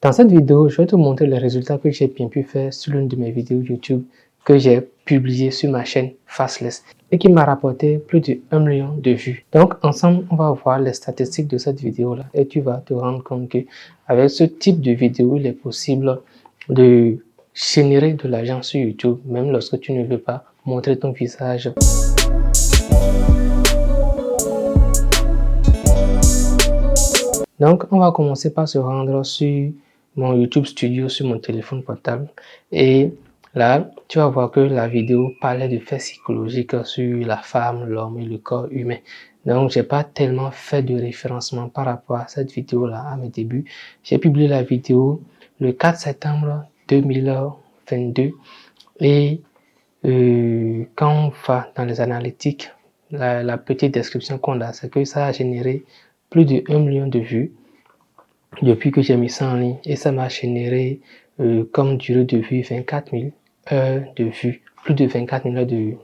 Dans cette vidéo, je vais te montrer les résultats que j'ai bien pu faire sur l'une de mes vidéos YouTube que j'ai publiée sur ma chaîne Faceless et qui m'a rapporté plus de 1 million de vues. Donc ensemble, on va voir les statistiques de cette vidéo-là et tu vas te rendre compte que avec ce type de vidéo, il est possible de générer de l'argent sur YouTube, même lorsque tu ne veux pas montrer ton visage. Donc, on va commencer par se rendre sur mon YouTube Studio sur mon téléphone portable. Et là, tu vas voir que la vidéo parlait de faits psychologiques sur la femme, l'homme et le corps humain. Donc, j'ai pas tellement fait de référencement par rapport à cette vidéo-là à mes débuts. J'ai publié la vidéo le 4 septembre 2022 et quand on va dans les analytiques, la petite description qu'on a, c'est que ça a généré plus de 1 million de vues depuis que j'ai mis ça en ligne et ça m'a généré comme durée de vue 24 000 heures de vue, plus de 24 000 heures de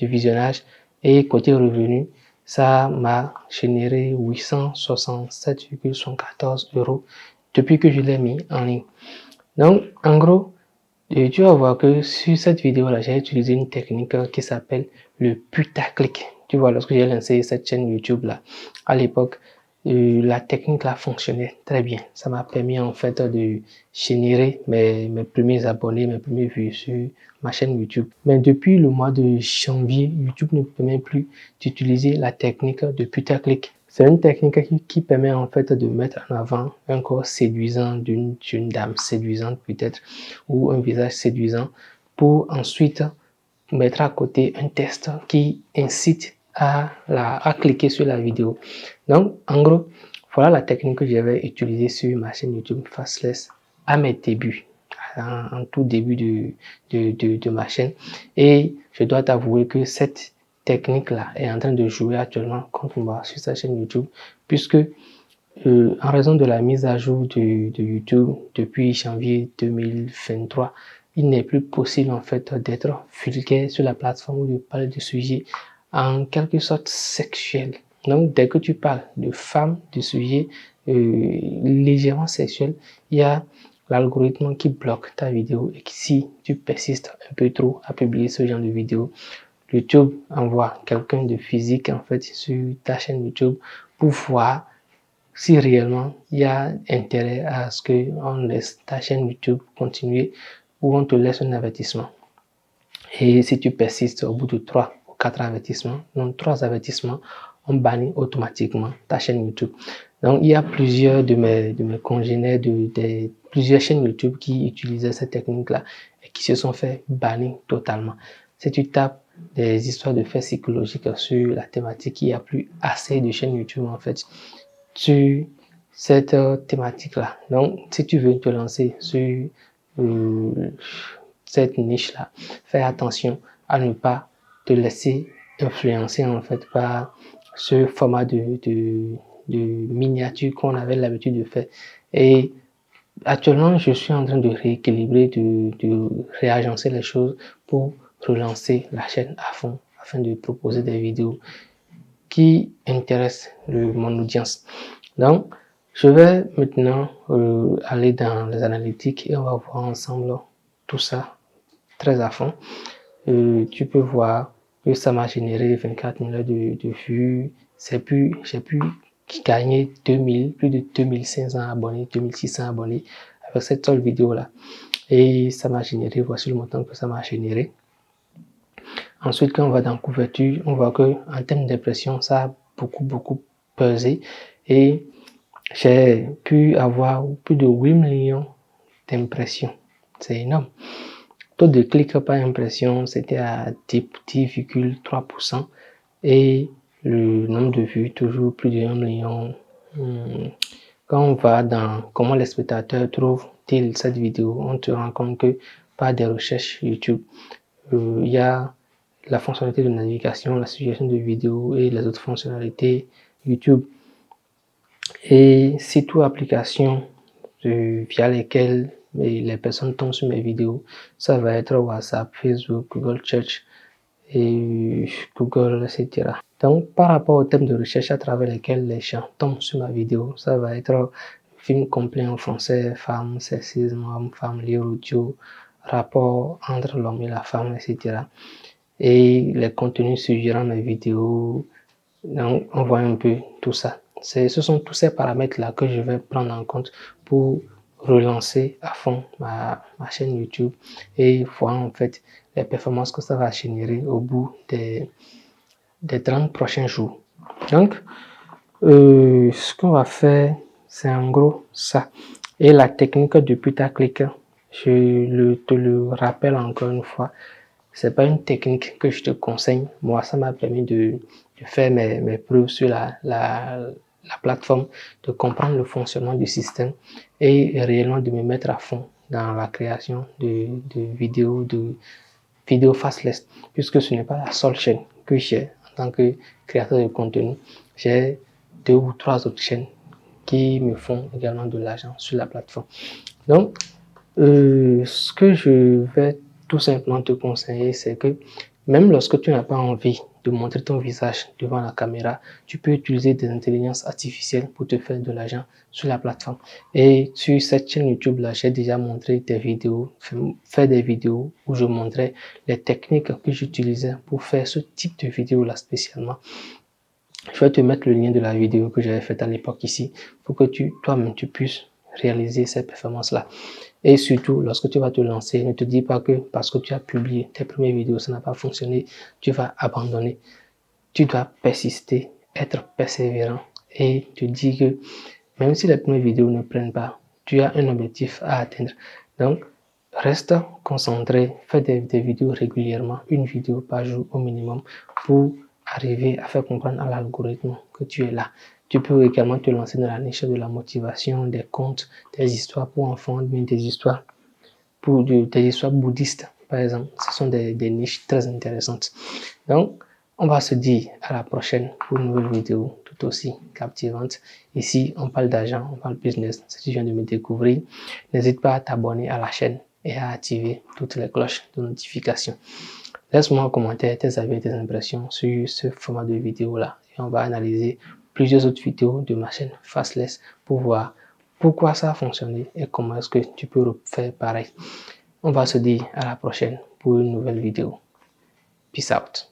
visionnage et côté revenu, ça m'a généré 867,74 € depuis que je l'ai mis en ligne. Donc, en gros, tu vas voir que sur cette vidéo-là, j'ai utilisé une technique qui s'appelle le putaclic. Tu vois, lorsque j'ai lancé cette chaîne YouTube-là, à l'époque, la technique-là fonctionnait très bien. Ça m'a permis en fait de générer mes premiers abonnés, mes premières vues sur ma chaîne YouTube. Mais depuis le mois de janvier, YouTube ne permet plus d'utiliser la technique de putaclic. C'est une technique qui permet en fait de mettre en avant un corps séduisant d'une dame séduisante peut-être ou un visage séduisant pour ensuite mettre à côté un texte qui incite à cliquer sur la vidéo. Donc en gros, voilà la technique que j'avais utilisée sur ma chaîne YouTube Faceless à mes débuts, en tout début de ma chaîne. Et je dois t'avouer que cette technique-là est en train de jouer actuellement contre moi sur sa chaîne YouTube, puisque en raison de la mise à jour de YouTube depuis janvier 2023, il n'est plus possible en fait d'être vulgaire sur la plateforme ou de parler de sujets en quelque sorte sexuels. Donc dès que tu parles de femmes, de sujets légèrement sexuels, il y a l'algorithme qui bloque ta vidéo et si tu persistes un peu trop à publier ce genre de vidéo, YouTube envoie quelqu'un de physique en fait sur ta chaîne YouTube pour voir si réellement il y a intérêt à ce qu'on laisse ta chaîne YouTube continuer ou on te laisse un avertissement. Et si tu persistes au bout de 3 ou 4 avertissements, donc 3 avertissements, on bannit automatiquement ta chaîne YouTube. Donc il y a plusieurs de mes congénères de plusieurs chaînes YouTube qui utilisaient cette technique-là et qui se sont fait bannir totalement. Si tu tapes des histoires de faits psychologiques sur la thématique, il n'y a plus assez de chaînes YouTube en fait sur cette thématique-là. Donc, si tu veux te lancer sur cette niche-là, fais attention à ne pas te laisser influencer en fait par ce format de miniature qu'on avait l'habitude de faire. Et actuellement, je suis en train de rééquilibrer, de réagencer les choses pour relancer la chaîne à fond afin de proposer des vidéos qui intéresse mon audience. Donc, je vais maintenant aller dans les analytiques et on va voir ensemble tout ça très à fond. Tu peux voir que ça m'a généré 24 000 de vues. J'ai pu gagner plus de 2500 abonnés, 2600 abonnés avec cette seule vidéo-là. Et ça m'a généré, voici le montant que ça m'a généré. Ensuite, quand on va dans couverture, on voit que en termes d'impression, ça a beaucoup pesé et j'ai pu avoir plus de 8 millions d'impressions. C'est énorme. Taux de clic par impression, c'était à 10,3% et le nombre de vues, toujours plus de 1 million. Quand on va dans comment les spectateurs trouvent-ils cette vidéo, on se rend compte que par des recherches YouTube, il y a la fonctionnalité de navigation, la suggestion de vidéos et les autres fonctionnalités YouTube. Et c'est toutes applications via lesquelles les personnes tombent sur mes vidéos. Ça va être WhatsApp, Facebook, Google Search et Google, etc. Donc, par rapport au thème de recherche à travers lesquels les gens tombent sur ma vidéo, ça va être film complet en français, femme, sexisme, homme, femme, lire audio, rapport entre l'homme et la femme, etc. Et les contenus suggérant mes vidéos, donc on voit un peu tout ça. Ce sont tous ces paramètres-là que je vais prendre en compte pour relancer à fond ma chaîne YouTube et voir en fait les performances que ça va générer au bout des 30 prochains jours. Donc, ce qu'on va faire, c'est en gros ça. Et la technique du putaclic, je te le rappelle encore une fois, c'est pas une technique que je te conseille. Moi, ça m'a permis de faire mes preuves sur la plateforme, de comprendre le fonctionnement du système et réellement de me mettre à fond dans la création de vidéos faceless, puisque ce n'est pas la seule chaîne que j'ai en tant que créateur de contenu. J'ai 2 ou 3 autres chaînes qui me font également de l'argent sur la plateforme. Donc, ce que je vais tout simplement te conseiller, c'est que même lorsque tu n'as pas envie de montrer ton visage devant la caméra, tu peux utiliser des intelligences artificielles pour te faire de l'argent sur la plateforme. Et sur cette chaîne YouTube là, j'ai déjà montré des vidéos, fait des vidéos où je montrais les techniques que j'utilisais pour faire ce type de vidéo là spécialement. Je vais te mettre le lien de la vidéo que j'avais faite à l'époque ici pour que toi-même tu puisses réaliser ces performances-là. Et surtout, lorsque tu vas te lancer, ne te dis pas que parce que tu as publié tes premières vidéos, ça n'a pas fonctionné, tu vas abandonner. Tu dois persister, être persévérant et te dire que même si les premières vidéos ne prennent pas, tu as un objectif à atteindre. Donc, reste concentré, fais des vidéos régulièrement, une vidéo par jour au minimum pour arriver à faire comprendre à l'algorithme que tu es là. Tu peux également te lancer dans la niche de la motivation, des contes, des histoires pour enfants, des histoires bouddhistes, par exemple. Ce sont des niches très intéressantes. Donc, on va se dire à la prochaine pour une nouvelle vidéo tout aussi captivante. Ici, on parle d'argent, on parle business. Si tu viens de me découvrir, n'hésite pas à t'abonner à la chaîne et à activer toutes les cloches de notification. Laisse-moi en commentaire tes avis et tes impressions sur ce format de vidéo là. Et on va analyser plusieurs autres vidéos de ma chaîne Faceless pour voir pourquoi ça a fonctionné et comment est-ce que tu peux faire pareil. On va se dire à la prochaine pour une nouvelle vidéo. Peace out.